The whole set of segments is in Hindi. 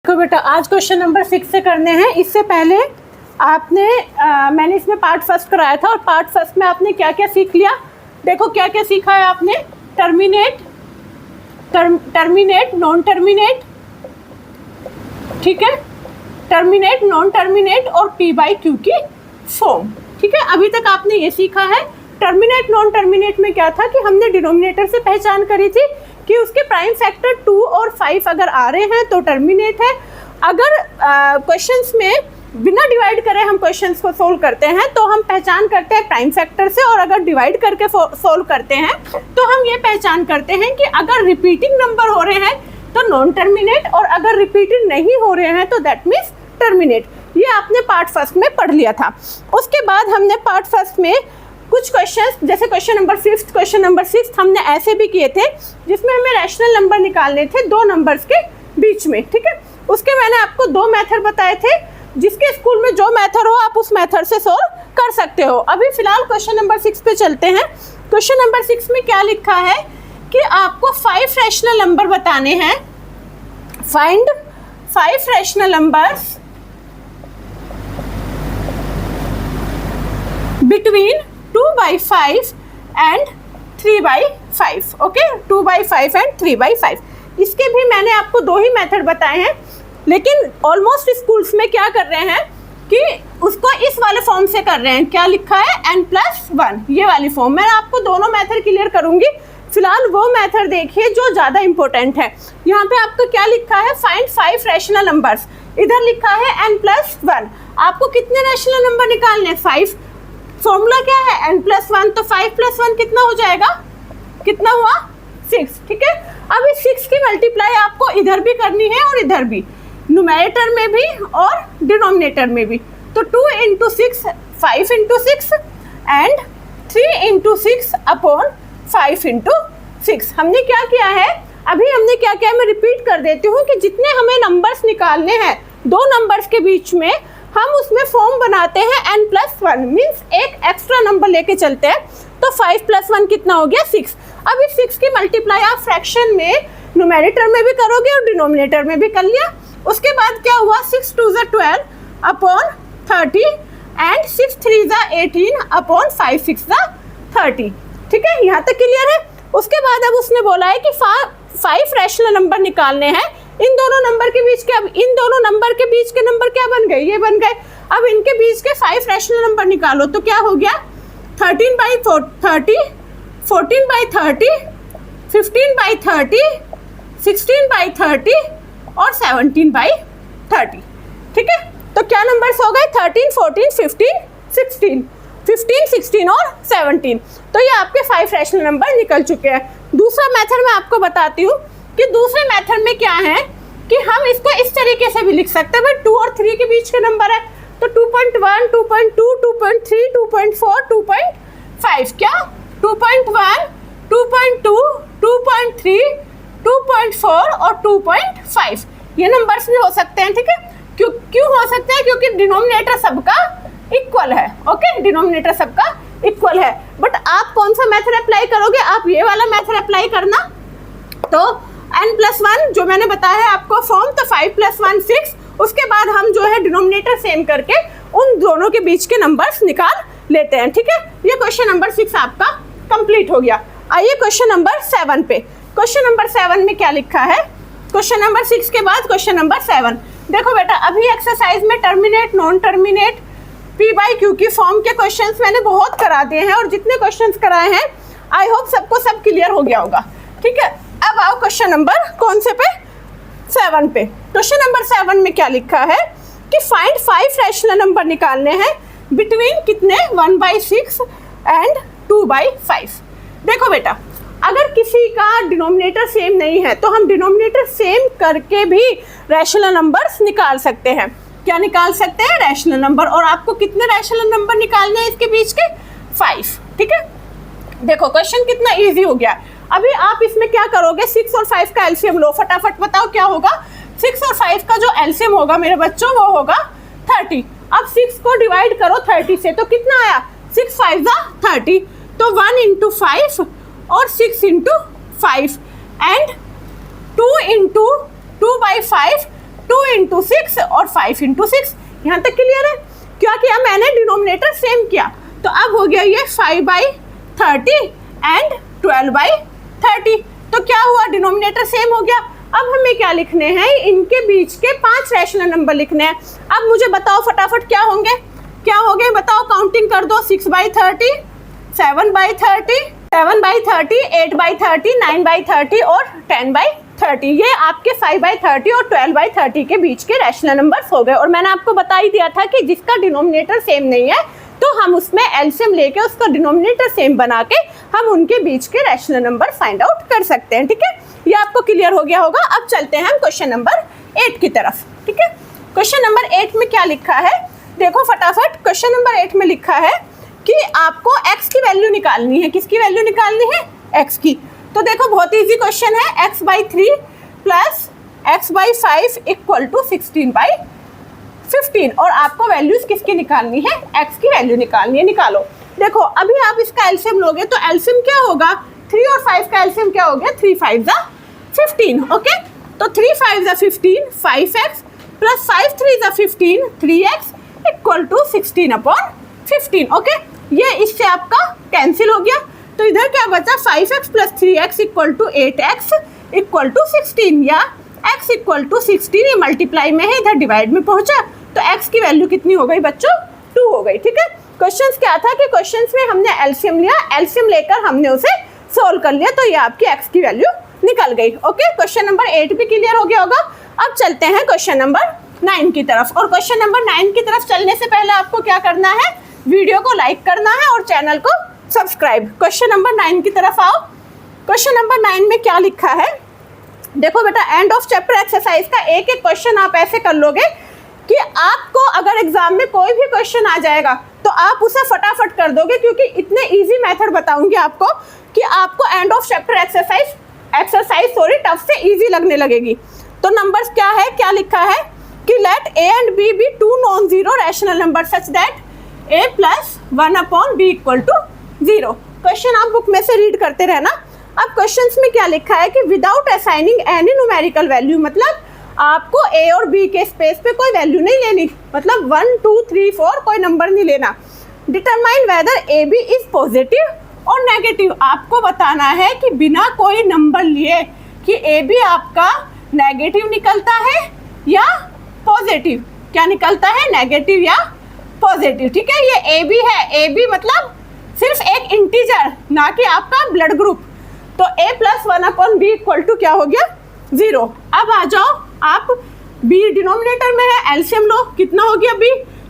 देखो बेटा, आज क्वेश्चन नंबर 6 से करने हैं। इससे पहले आपने मैंने इसमें पार्ट फर्स्ट कराया था और पार्ट फर्स्ट में आपने क्या क्या सीख लिया। देखो क्या क्या सीखा है आपने। टर्मिनेट, टर्मिनेट, नॉन टर्मिनेट, ठीक है, टर्मिनेट, नॉन टर्मिनेट और पी बाई क्यू की फॉर्म, ठीक है। अभी तक आपने ये सीखा है। टर्मिनेट नॉन टर्मिनेट में क्या था कि हमने डिनोमिनेटर से पहचान करी थी कि उसके प्राइम फैक्टर 2 और 5 अगर आ रहे हैं तो टर्मिनेट है। अगर क्वेश्चंस में बिना डिवाइड करे हम क्वेश्चंस को सोल्व करते हैं तो हम पहचान करते हैं प्राइम फैक्टर से, और अगर डिवाइड करके सोल्व करते हैं तो हम ये पहचान करते हैं कि अगर रिपीटिंग नंबर हो रहे हैं तो नॉन टर्मिनेट, और अगर रिपीटिंग नहीं हो रहे हैं तो दैट मीन्स टर्मिनेट। ये आपने पार्ट फर्स्ट में पढ़ लिया था। उसके बाद हमने पार्ट फर्स्ट में कुछ क्वेश्चंस, जैसे क्वेश्चन नंबर 5, क्वेश्चन नंबर 6 हमने ऐसे भी किए थे जिसमें हमें रैशनल नंबर निकालने थे दो नंबर्स के बीच में, ठीक है। उसके मैंने आपको दो मेथड बताए थे। जिसके स्कूल में जो मेथड हो आप उस मेथड से सोल्व कर सकते हो। अभी फिलहाल क्वेश्चन नंबर 6 पे चलते हैं। क्वेश्चन नंबर 6 में क्या लिखा है कि आपको 5 रैशनल नंबर बताने हैं। Find 5 rational numbers between 2/5 and 3/5, okay, 2/5 and 3/5। इसके भी मैंने आपको दो ही मेथड बताए हैं, लेकिन ऑलमोस्ट स्कूल्स में क्या कर रहे हैं कि उसको इस वाले फॉर्म से कर रहे हैं। क्या लिखा है, n+1, ये वाली फॉर्म। मैं आपको दोनों मेथड क्लियर करूंगी। फिलहाल वो मेथड देखिए जो ज़्यादा इंपॉर्टेंट है। यहाँ पे आपको क्या लिखा है, फाइंड 5 रैशनल नंबर्स। इधर लिखा है n+1। आपको कितने रैशनल नंबर निकालने, 5। फॉर्मूला क्या है, n+1, तो 5+1 कितना हो जाएगा, कितना हुआ, 6, ठीक है। अब इस 6 की मल्टीप्लाई आपको इधर भी करनी है और इधर भी, न्यूमरेटर में भी और डिनोमिनेटर में भी। तो 2 × 6, 5 × 6 एंड 3 × 6 अपॉन 5 × 6। हमने क्या किया है, अभी हमने क्या किया, मैं रिपीट कर देती हूँ कि जितने हमें नंबर्स निकालने हैं दो नंबर्स के बीच में, हम उसमें फॉर्म बनाते हैं n+1, मीन्स एक एक्स्ट्रा नंबर लेके चलते हैं। तो 5 + 1 कितना हो गया, 6। अब इस 6 की मल्टीप्लाई आप फ्रैक्शन में न्यूमरेटर में भी करोगे और डिनोमिनेटर में भी कर लिया। उसके बाद क्या हुआ, 6 × 2 = 12 अपॉन 30 एंड 6 × 3 = 18 अपॉन 5 × 6 = 30, ठीक है। यहाँ तक क्लियर है। उसके बाद अब उसने बोला है कि 5 रैशनल नंबर निकालने हैं इन दोनों नंबर के बीच के। अब इन दोनों नंबर के बीच के नंबर क्या बन गए, ये बन गए। अब इनके बीच के 5 रैशनल नंबर निकालो तो क्या हो गया, 13/30, 14/30, 15/30, 16/30 और 17/30, ठीक है। तो क्या नंबर्स हो गए, 13, 14, 15, 16, 15, 16 और 17। तो ये आपके 5 रैशनल नंबर निकल चुके हैं। दूसरा मेथड मैं आपको बताती हूँ कि दूसरे मेथड में क्या है कि हम इसको इस तरीके से भी लिख सकते हैं। भाई 2 और 3 के बीच के नंबर है तो 2.1, 2.2, 2.3, 2.4, 2.5, क्या 2.1, 2.2, 2.3, 2.4 और 2.5 ये नंबर्स भी हो सकते हैं, ठीक है। क्यों हो सकते हैं, क्योंकि डिनोमिनेटर सबका इक्वल है, ओके, डिनोमिनेटर सबका इक्वल है। बट आप कौन सा मेथड अप्लाई करोगे, आप ये वाला मेथड अप्लाई करना। तो n+1 जो मैंने बताया है आपको फॉर्म, तो 5 + 1 6। उसके बाद हम जो है डिनोमिनेटर सेम करके उन दोनों के बीच के नंबर्स निकाल लेते हैं, ठीक है। ये क्वेश्चन नंबर 6 आपका कंप्लीट हो गया। आइए क्वेश्चन नंबर 7 पे। क्वेश्चन नंबर 7 में क्या लिखा है, क्वेश्चन नंबर 6 के बाद क्वेश्चन नंबर 7। देखो बेटा, अभी एक्सरसाइज में टर्मिनेट, नॉन टर्मिनेट, p/q की फॉर्म के क्वेश्चंस मैंने बहुत करा दिए हैं, और जितने क्वेश्चंस कराए हैं आई होप सबको सब क्लियर हो गया होगा, ठीक है। अब आओ क्वेश्चन नंबर कौन से पे, 7 पे। क्वेश्चन नंबर 7 में क्या लिखा है कि फाइंड 5 रैशनल नंबर निकालने हैं बिटवीन कितने, 1/6 एंड 2/5। देखो बेटा, अगर किसी का डिनोमिनेटर सेम नहीं है तो हम डिनोमिनेटर सेम करके भी रैशनल नंबर्स निकाल सकते हैं। क्या निकाल सकते हैं, रैशनल नंबर। और आपको कितने रैशनल नंबर निकालने हैं इसके बीच के, 5, ठीक है। देखो क्वेश्चन कितना इजी हो गया। अभी आप इसमें क्या करोगे, 6 और 5 का एलसीएम लो, फटाफट बताओ क्या होगा। 6 और 5 का जो एलसीएम होगा मेरे बच्चों वो होगा 30। अब 6 को डिवाइड करो 30 से, तो कितना आया, 6 × 5 = 30, तो 1 × 5 और 6 × 5 एंड 2 × 2/5 2 इंटू 6 और 5 इंटू 6। यहाँ तक क्लियर है? क्या किया मैंने? डिनोमिनेटर सेम किया, तो अब हो गया ये 5/30 एंड 12/30। तो क्या हुआ? डिनोमिनेटर सेम हो गया। अब हमें क्या लिखने हैं? इनके बीच के 5 रैशनल नंबर लिखने हैं। अब मुझे बताओ फटाफट क्या होंगे, क्या हो गए बताओ, काउंटिंग कर दो। 6/30, 7/30, 7/30, 8/30, 9/30 और 10/30। ये आपके 5/30 और 12/30 के बीच के रैशनल नंबर्स हो गए। और मैंने आपको बता ही दिया था कि जिसका डिनोमिनेटर सेम नहीं है तो हम उसमें एलसीएम लेके उसका डिनोमिनेटर सेम बना के हम उनके बीच के रैशनल नंबर फाइंड आउट कर सकते हैं। ठीक है, ये आपको क्लियर हो गया होगा। अब चलते हैं हम क्वेश्चन नंबर 8 की तरफ। ठीक है, क्वेश्चन नंबर 8 में क्या लिखा है देखो फटाफट। क्वेश्चन नंबर 8 में लिखा है कि आपको x की वैल्यू निकालनी है। किसकी वैल्यू निकालनी है? x की। तो देखो बहुत इजी क्वेश्चन है। x/3 plus x/5 equal to 16/15 और आपको वैल्यूज किसकी निकालनी है? x की वैल्यू निकालनी है। निकालो। देखो अभी आप इसका एलसीएम लोगे तो एलसीएम क्या होगा? 3 और 5 का एलसीएम क्या हो गया? 3 5 जा 15। ओके, तो 3 5 जा 15, 5x प्लस 5 3 जा 15, 3x इक्वल टू 16/15। ओके, ये इससे आपका कैंसिल हो गया। तो इधर क्या बचा? 5x plus 3x equal to 8x equal to 16 या x इक्वल टू 16। ये मल्टीप्लाई में है, इधर डिवाइड में पहुंचा तो x की वैल्यू कितनी हो गई बच्चों? 2 हो गई। ठीक है, क्वेश्चंस क्या था कि क्वेश्चंस में हमने एलसीएम लिया, एलसीएम लेकर हमने उसे सोल्व कर लिया, तो ये आपकी x की वैल्यू निकल गई। ओके, क्वेश्चन नंबर 8 भी क्लियर हो गया होगा। अब चलते हैं क्वेश्चन नंबर 9 की तरफ। और क्वेश्चन नंबर 9 की तरफ चलने से पहले आपको क्या करना है? वीडियो को लाइक करना है और चैनल को सब्सक्राइब। क्वेश्चन नंबर 9 की तरफ आओ। क्वेश्चन नंबर 9 में क्या लिखा है देखो बेटा, एंड ऑफ चैप्टर एक्सरसाइज का एक एक क्वेश्चन आप ऐसे कर लोगे कि आपको अगर एग्जाम में कोई भी क्वेश्चन आ जाएगा तो आप उसे फटाफट कर दोगे, क्योंकि इतने इजी मेथड बताऊंगी आपको कि आपको end of chapter exercise tough से इजी लगने लगेगी। तो नंबर्स क्या है, क्या लिखा है कि let a and b B 2 non zero rational number such that a plus 1/b equal to 0। Question आप बुक में से रीड करते रहना। अब क्वेश्चंस में क्या लिखा है कि without assigning any numerical value, मतलब आपको a और b के स्पेस पे कोई वैल्यू नहीं लेनी, मतलब 1 2 3 4 कोई नंबर नहीं लेना। Determine whether A B is positive और नेगेटिव। आपको बताना है कि बिना कोई नंबर लिए कि ए बी आपका नेगेटिव निकलता है या पॉजिटिव। क्या निकलता है? नेगेटिव या पॉजिटिव। ठीक है, ये ए बी है। ए बी मतलब सिर्फ एक इंटीजर, ना कि आपका ब्लड ग्रुप। तो a plus 1/b equal to क्या हो गया? 0। अब आ जाओ आप, b डिनोमिनेटर में है, एलसीएम लो। कितना हो गया b?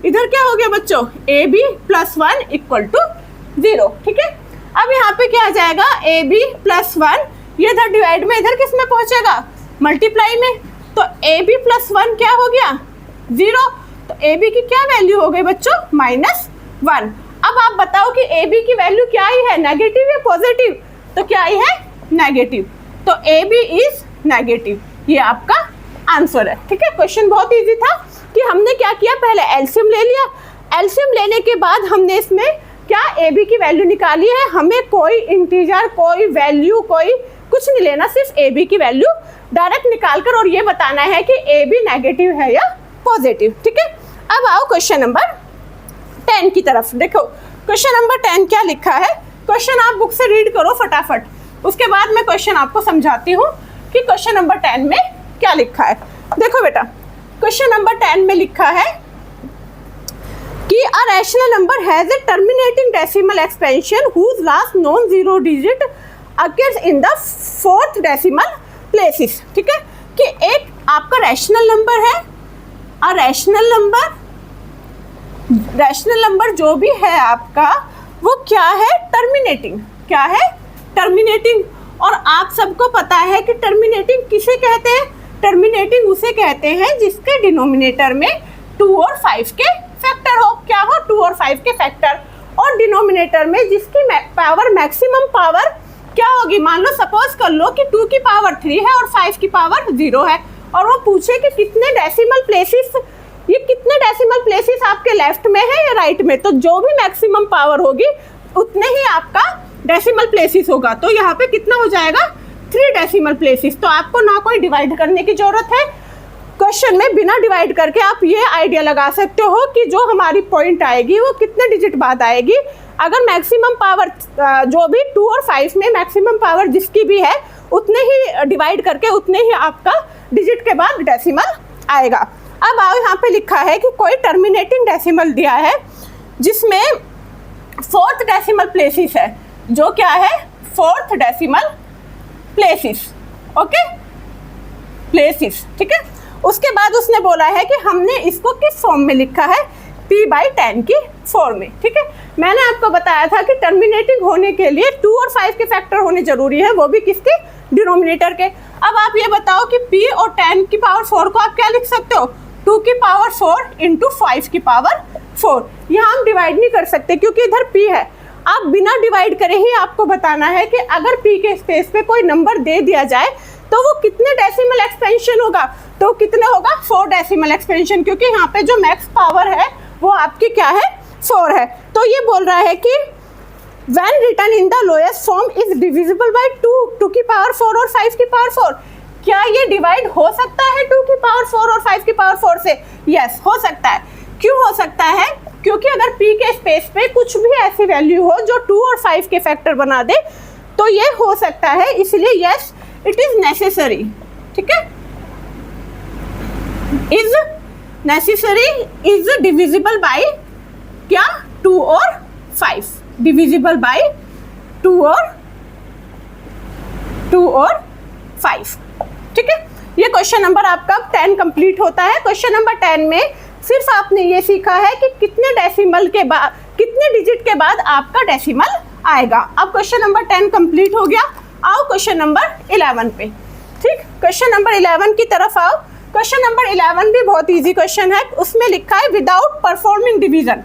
इधर क्या हो गया बच्चों? ab plus 1 equal to 0। ठीक है, अब यहाँ पे क्या आ जाएगा? ab प्लस 1, ये इधर डिवाइड में, इधर किस में पहुंचेगा? मल्टीप्लाई में। तो ab प्लस 1 क्या हो गया? 0। तो ab की क्या वैल्यू हो गई बच्चों? -1। अब आप बताओ कि ab की वैल्यू क्या आई है? नेगेटिव या पॉजिटिव? तो क्या आई है? नेगेटिव। तो ab इज नेगेटिव, ये आपका आंसर है। ठीक है, क्वेश्चन बहुत इजी था कि हमने क्या किया, पहले एलसीएम ले लिया। एलसीएम लेने के बाद हमने इसमें क्या ab की वैल्यू निकाली है। हमें कोई इंटीजर, कोई वैल्यू, कोई कुछ नहीं लेना, सिर्फ ab की वैल्यू डायरेक्ट निकाल कर और ये बताना है कि ab नेगेटिव है या पॉजिटिव। ठीक है, अब आओ क्वेश्चन नंबर 10 की तरफ। देखो क्वेश्चन नंबर 10 क्या लिखा है। क्वेश्चन आप बुक से रीड करो फटाफट, उसके बाद मैं क्वेश्चन आपको समझाती हूँ कि क्वेश्चन नंबर 10 में क्या लिखा है। देखो बेटा, क्वेश्चन नंबर 10 में लिखा है कि a rational number has a terminating decimal expansion whose last non zero digit occurs in the 4th decimal places. ठीक है, कि एक आपका रैशनल नंबर है, अ रैशनल नंबर जो भी है आपका वो क्या है? टर्मिनेटिंग। क्या है? टर्मिनेटिंग। और आप सबको पता है कि टर्मिनेटिंग किसे कहते हैं? टर्मिनेटिंग उसे कहते हैं जिसके डिनोमिनेटर में 2 और 5 के फैक्टर हो। क्या हो? 2 और 5 के फैक्टर। और डिनोमिनेटर में जिसकी पावर, मैक्सिमम पावर क्या होगी? मान लो सपोज कर लो कि 2 की पावर 3 है और 5 की पावर 0 है, और वो पूछे कि कितने डेसिमल प्लेसेस, ये कितने डेसिमल प्लेसेस आपके लेफ्ट में है या राइट में, तो जो भी मैक्सिमम पावर होगी उतने ही आपका डेसिमल प्लेसेस होगा। तो यहाँ पे कितना हो जाएगा? 3 डेसिमल प्लेसेस। तो आपको ना कोई डिवाइड करने की जरूरत है क्वेश्चन में बिना डिवाइड करके आप ये आइडिया लगा सकते हो कि जो हमारी पॉइंट आएगी वो कितने डिजिट बाद आएगी। अगर मैक्सिमम पावर जो भी 2 और 5 में मैक्सिमम पावर जिसकी भी है उतने ही डिवाइड करके उतने ही आपका डिजिट के बाद डेसिमल आएगा। अब आओ यहाँ पे लिखा है कि कोई टर्मिनेटिंग डेसिमल दिया है जिसमें 4th डेसिमल प्लेसेस है। जो क्या है? 4th decimal places. Okay, places, ठीक है। उसके बाद उसने बोला है कि हमने इसको किस फॉर्म में लिखा है? p/10 की फॉर्म में, ठीक है। मैंने आपको बताया था कि टर्मिनेटिंग होने के लिए 2 और 5 के फैक्टर होने जरूरी है, वो भी किसके? डिनोमिनेटर के। अब आप ये बताओ कि p और 10 की पावर 4 को आप क्या लिख सकते हो? 2 की पावर 4 इंटू 5 की पावर 4। यहाँ हम डिवाइड नहीं कर सकते क्योंकि इधर p है। आप बिना डिवाइड करे ही आपको बताना है कि अगर p के स्पेस पे कोई नंबर दे दिया जाए तो वो कितने डेसिमल एक्सपेंशन होगा? तो कितने होगा? 4 डेसिमल एक्सपेंशन, क्योंकि यहाँ पे जो मैक्स पावर है वो आपकी क्या है? 4 है। तो ये बोल रहा है कि when written in the lowest form is divisible by 2 की पावर 4 और 5 की पावर 4। क्या ये डिवाइड हो सकता है 2 की पावर 4 और 5 की पावर 4 से? यस, हो सकता है। क्यों हो सकता है? क्योंकि अगर p के स्पेस पे कुछ भी ऐसी वैल्यू हो जो 2 और 5 के फैक्टर बना दे तो ये हो सकता है, इसलिए यस इट इज नेसेसरी, ठीक है। Is necessary is divisible by क्या? 2 और 5, डिविजिबल बाय 2 और 5, ठीक है। ये क्वेश्चन नंबर आपका 10 कंप्लीट होता है। क्वेश्चन नंबर 10 में सिर्फ आपने ये सीखा है कि कितने डेसिमल के बाद, कितने डिजिट के बाद आपका डेसिमल आएगा। अब क्वेश्चन नंबर 10 कंप्लीट हो गया। आओ क्वेश्चन नंबर 11 पे, ठीक। क्वेश्चन नंबर 11 की तरफ आओ। क्वेश्चन नंबर 11 भी बहुत इजी क्वेश्चन है। उसमें लिखा है विदाउट परफॉर्मिंग डिवीजन।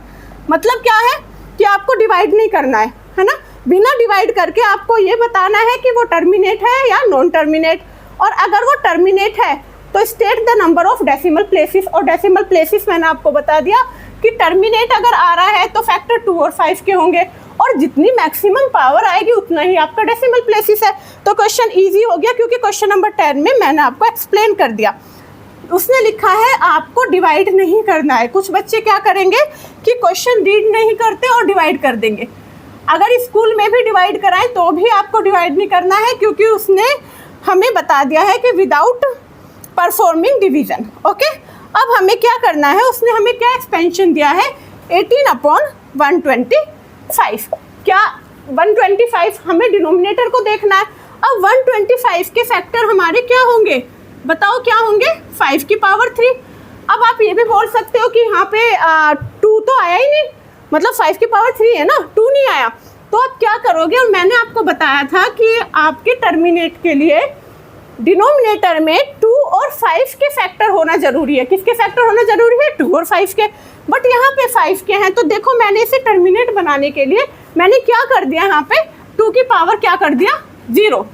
मतलब क्या है कि आपको डिवाइड नहीं करना है ना। बिना डिवाइड करके आपको ये बताना है कि वो टर्मिनेट है या नॉन टर्मिनेट, और अगर वो टर्मिनेट है तो state the number of decimal places. और डेसिमल प्लेसेस मैंने आपको बता दिया कि टर्मिनेट अगर आ रहा है तो फैक्टर 2 और 5 के होंगे, और जितनी मैक्सिमम पावर आएगी उतना ही आपका डेसिमल प्लेसेस है। तो क्वेश्चन इजी हो गया क्योंकि क्वेश्चन नंबर 10 में मैंने आपको एक्सप्लेन कर दिया। उसने लिखा है आपको डिवाइड नहीं करना है। कुछ बच्चे क्या करेंगे कि क्वेश्चन रीड नहीं करते और डिवाइड कर देंगे। अगर स्कूल में भी डिवाइड कराएं तो भी आपको डिवाइड नहीं करना है, क्योंकि उसने हमें बता दिया है कि विदाउट परफॉर्मिंग डिवीजन। ओके, अब हमें क्या करना है? उसने हमें क्या एक्सपेंशन दिया है? 18/125। क्या 125? हमें डिनोमिनेटर को देखना है। अब 125 के फैक्टर हमारे क्या होंगे? बताओ क्या होंगे? 5 की पावर 3। अब आप ये भी बोल सकते हो कि यहाँ पे 2 तो आया ही नहीं, मतलब 5 की पावर 3 है ना, 2 नहीं आया। तो आप क्या करोगे? और मैंने आपको बताया था कि आपके टर्मिनेट के लिए डिनोमिनेटर में 2 और 5 के फैक्टर होना जरूरी है। किसके फैक्टर होना जरूरी है? 2 और 5 के। बट यहाँ पे 5 के हैं, तो देखो मैंने इसे टर्मिनेट बनाने के लिए मैंने क्या कर दिया? यहाँ पे 2 की पावर क्या कर दिया? 0,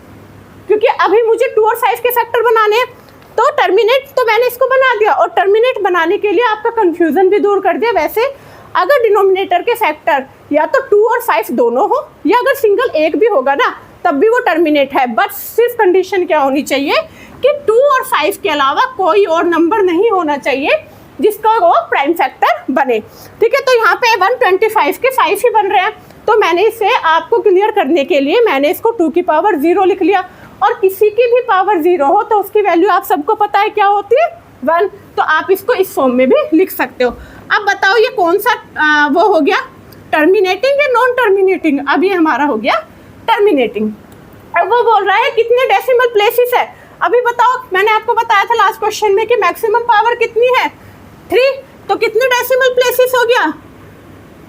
क्योंकि अभी मुझे 2 और 5 के फैक्टर बनाने हैं। तो टर्मिनेट तो मैंने इसको बना दिया, और टर्मिनेट बनाने के लिए आपका कंफ्यूजन भी दूर कर दिया। वैसे अगर डिनोमिनेटर के फैक्टर या तो 2 और 5 दोनों हो, या अगर सिंगल एक भी होगा ना, तब भी वो टर्मिनेट है। बट सिर्फ कंडीशन क्या होनी चाहिए कि 2 और 5 के अलावा कोई और नंबर नहीं होना चाहिए जिसका वो प्राइम फैक्टर बने, ठीक है। तो यहाँ पे 125 के 5 ही बन रहे हैं, तो मैंने इसे आपको क्लियर करने के लिए मैंने इसको 2 की पावर 0 लिख लिया। और किसी की भी पावर 0 हो तो उसकी वैल्यू आप सबको पता है क्या होती है? 1। तो आप इसको इस फॉर्म में भी लिख सकते हो। अब बताओ ये कौन सा वो हो गया? टर्मिनेटिंग या नॉन टर्मिनेटिंग? अब ये हमारा हो गया टर्मिनेटिंग। अब वो बोल रहा है कितने डेसिमल प्लेसेस है? अभी बताओ, मैंने आपको बताया था लास्ट क्वेश्चन में कि मैक्सिमम पावर कितनी है? 3। तो कितने डेसिमल प्लेसेस हो गया?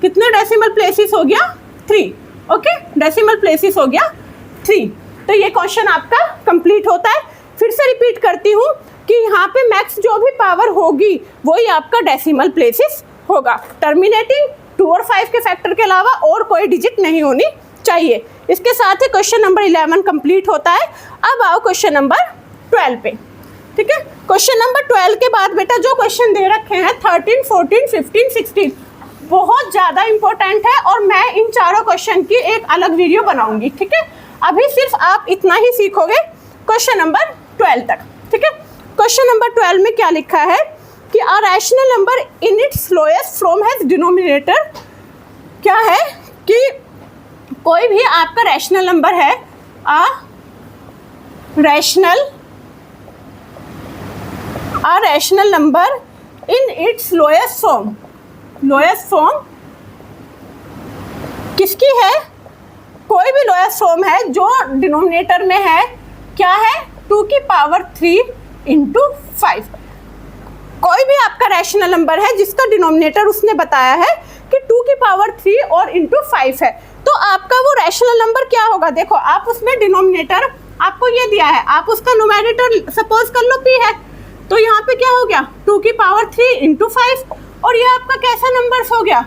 कितने डेसिमल प्लेसेस हो गया? 3। ओके, डेसिमल प्लेसेस हो गया 3। तो ये क्वेश्चन आपका कंप्लीट होता है। फिर से रिपीट करती हूँ कि यहाँ पे मैक्स जो भी पावर होगी वही आपका डेसिमल प्लेसेस होगा। टर्मिनेटिंग 2 और 5 के फैक्टर के अलावा और कोई डिजिट नहीं होनी चाहिए। इसके साथ ही क्वेश्चन नंबर 11 कंप्लीट होता है। अब आओ क्वेश्चन नंबर 12 पे, ठीक है। क्वेश्चन नंबर 12 के बाद बेटा जो क्वेश्चन दे रखे हैं 13, 14, 15, 16 बहुत ज़्यादा इंपॉर्टेंट है, और मैं इन चारों क्वेश्चन की एक अलग वीडियो बनाऊंगी, ठीक है। अभी सिर्फ आप इतना ही सीखोगे क्वेश्चन नंबर 12 तक, ठीक है। क्वेश्चन नंबर 12 में क्या लिखा है कि a rational number in its lowest form has denominator, क्या है कि कोई भी आपका रैशनल नंबर है, अ rational number in its lowest form किसकी है, कोई भी लोएस्ट फॉर्म है जो डिनोमिनेटर में है, क्या है 2 की पावर 3 इंटू 5। कोई भी आपका रैशनल नंबर है जिसका डिनोमिनेटर उसने बताया है कि 2 की पावर 3 और इंटू 5 है, तो आपका वो रैशनल नंबर क्या होगा। देखो आप उसमें डिनोमिनेटर आपको ये दिया है, आप उसका न्यूमैरेटर सपोज कर लो p है, तो यहाँ पे क्या हो गया 2 की पावर 3 इंटू 5, और ये आपका कैसा नंबर हो गया,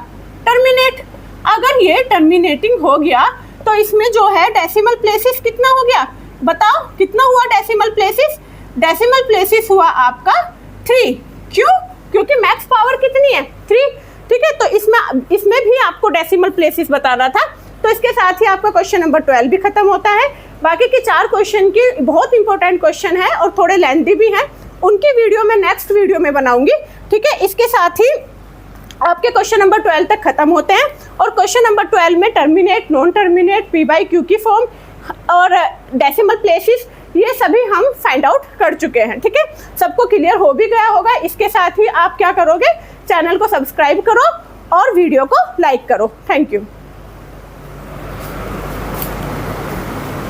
टर्मिनेट। अगर ये टर्मिनेटिंग हो गया तो इसमें जो है डेसिमल प्लेसेस कितना हो गया, बताओ कितना हुआ डेसिमल प्लेसेस। डेसिमल प्लेसेस हुआ आपका 3, क्यों, क्योंकि मैक्स पावर कितनी है 3, ठीक है। तो इसमें भी आपको डेसिमल प्लेसेस बताना था। तो इसके साथ ही आपका क्वेश्चन नंबर 12 भी खत्म होता है। बाकी के 4 क्वेश्चन की बहुत इंपॉर्टेंट क्वेश्चन है और थोड़े लेंथी भी हैं, उनकी वीडियो मैं नेक्स्ट वीडियो में बनाऊंगी, ठीक है। इसके साथ ही आपके क्वेश्चन नंबर 12 तक खत्म होते हैं, और क्वेश्चन नंबर 12 में terminate, non terminate, P by Q की फॉर्म और डेसिमल प्लेसेस ये सभी हम फाइंड आउट कर चुके हैं, ठीक है। सबको क्लियर हो भी गया होगा। इसके साथ ही आप क्या करोगे, चैनल को सब्सक्राइब करो और वीडियो को लाइक करो। Thank you.